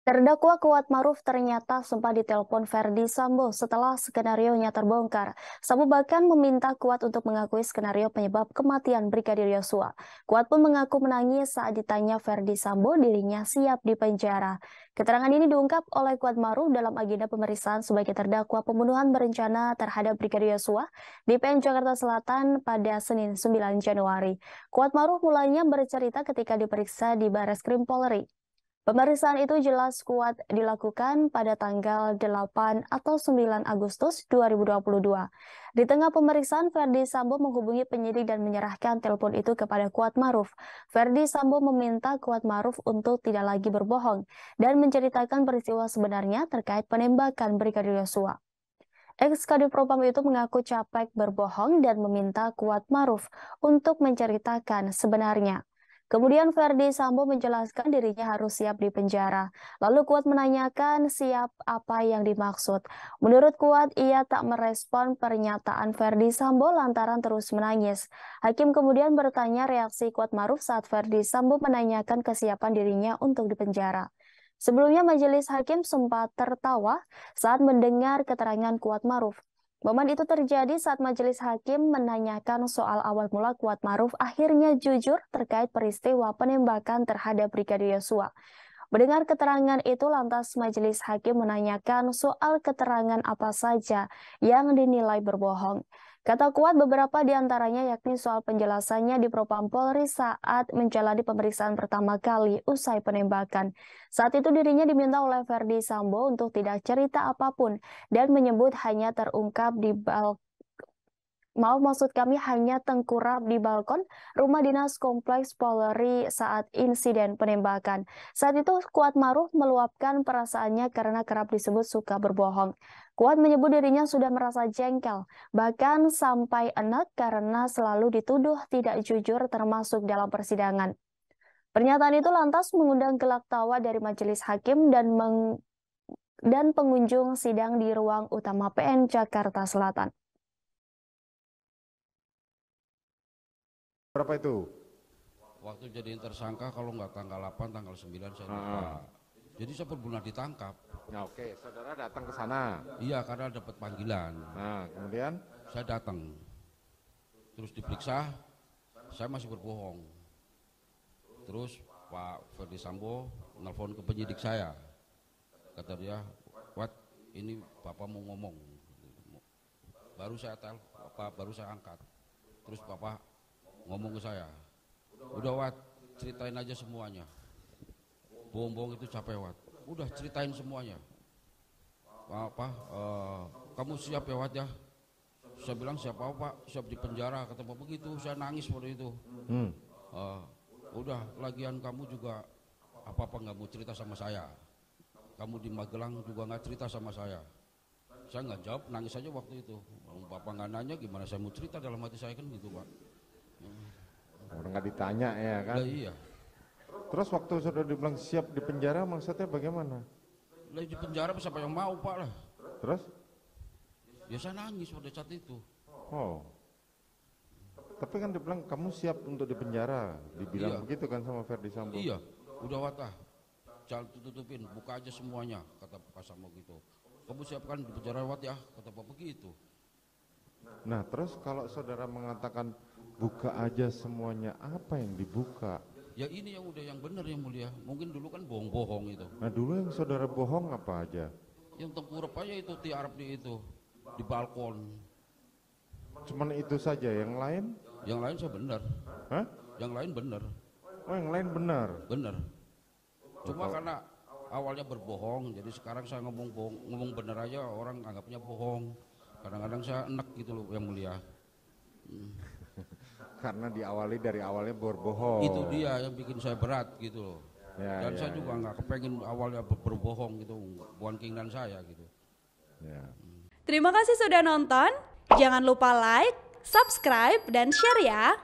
Terdakwa Kuatmaruf ternyata sempat ditelepon Verdi Sambo setelah skenarionya terbongkar. Sambo bahkan meminta Kuat untuk mengakui skenario penyebab kematian Brigadir Yosua. Kuat pun mengaku menangis saat ditanya Verdi Sambo dirinya siap dipenjara. Keterangan ini diungkap oleh Kuatmaruf dalam agenda pemeriksaan sebagai terdakwa pembunuhan berencana terhadap Brigadir Yosua di PN Jakarta Selatan pada Senin 9 Januari. Kuatmaruf mulanya bercerita ketika diperiksa di Barreskrim Polri. Pemeriksaan itu jelas Kuat dilakukan pada tanggal 8 atau 9 Agustus 2022. Di tengah pemeriksaan, Verdi Sambo menghubungi penyidik dan menyerahkan telepon itu kepada Kuatmaruf. Verdi Sambo meminta Kuatmaruf untuk tidak lagi berbohong dan menceritakan peristiwa sebenarnya terkait penembakan Brigadir Yosua. Ex-Kadif Propam itu mengaku capek berbohong dan meminta Kuatmaruf untuk menceritakan sebenarnya. Kemudian Verdi Sambo menjelaskan dirinya harus siap di penjara. Lalu Kuat menanyakan siap apa yang dimaksud. Menurut Kuat, ia tak merespon pernyataan Verdi Sambo lantaran terus menangis. Hakim kemudian bertanya reaksi Kuatmaruf saat Verdi Sambo menanyakan kesiapan dirinya untuk dipenjara. Sebelumnya majelis hakim sempat tertawa saat mendengar keterangan Kuatmaruf. Momen itu terjadi saat majelis hakim menanyakan soal awal mula Kuatmaruf akhirnya jujur terkait peristiwa penembakan terhadap Brigadir Yosua. Mendengar keterangan itu, lantas majelis hakim menanyakan soal keterangan apa saja yang dinilai berbohong. Kata Kuat beberapa di antaranya yakni soal penjelasannya di Propam Polri saat menjalani pemeriksaan pertama kali usai penembakan. Saat itu dirinya diminta oleh Verdi Sambo untuk tidak cerita apapun dan menyebut hanya terungkap di maksud kami hanya tengkurap di balkon rumah dinas kompleks Polri saat insiden penembakan. Saat itu Kuatmaruf meluapkan perasaannya karena kerap disebut suka berbohong. Kuat menyebut dirinya sudah merasa jengkel, bahkan sampai enak karena selalu dituduh tidak jujur termasuk dalam persidangan. Pernyataan itu lantas mengundang gelak tawa dari majelis hakim dan pengunjung sidang di ruang utama PN Jakarta Selatan. Berapa itu? Waktu jadiin tersangka kalau nggak tanggal 8, tanggal 9 saya lupa. Jadi saya benar ditangkap. Ya oke, saudara datang ke sana. Iya, karena dapat panggilan. Nah, kemudian? Saya datang. Terus diperiksa, saya masih berbohong. Terus Pak Verdi Sambo nelfon ke penyidik saya. Kata dia, "Wat, ini Bapak mau ngomong." Baru saya baru saya angkat. Terus Bapak ngomong ke saya, "Udah Wat, ceritain aja semuanya. Bohong-bohong itu capek Wat. Udah ceritain semuanya. Kamu siap ya Wat ya?" Saya bilang, "Siapa Pak? Siap di penjara." Kata Bapak begitu. Saya nangis pada itu. Udah, lagian kamu juga apa-apa nggak mau cerita sama saya. Kamu di Magelang juga nggak cerita sama saya. Saya nggak jawab, nangis aja waktu itu. Bapak nggak nanya, gimana saya mau cerita dalam hati saya kan gitu Pak. Orang nggak ditanya ya kan? Lah iya. Terus waktu saudara dibilang siap di penjara maksudnya bagaimana? Lah di penjara siapa yang mau Pak lah. Terus? Ya saya nangis pada saat itu. Oh. Tapi kan dibilang kamu siap untuk di penjara, dibilang Iya. begitu kan sama Verdi Sambo? Iya, udah Wat ah. Jangan tutupin, buka aja semuanya, kata Pak Sambo gitu. Kamu siapkan di penjara Wat ya, kata Bapak begitu. Nah terus kalau saudara mengatakan buka aja semuanya, apa yang dibuka? Ya ini yang udah yang benar yang mulia. Mungkin dulu kan bohong-bohong itu. Nah dulu yang saudara bohong apa aja? Yang tengkurap aja itu tiarap di itu, di balkon. Cuman itu saja, yang lain? Yang lain saya benar. Hah? Yang lain benar. Oh yang lain benar? Benar. Cuma karena awalnya berbohong, jadi sekarang saya ngomong benar aja, orang anggapnya bohong. Kadang-kadang saya enak gitu loh yang mulia. Karena diawali dari awalnya berbohong. Itu dia yang bikin saya berat gitu loh. Ya, Dan ya, saya juga nggak kepengen awalnya berbohong gitu, bukan keinginan saya gitu. Ya. Terima kasih sudah nonton. Jangan lupa like, subscribe, dan share ya.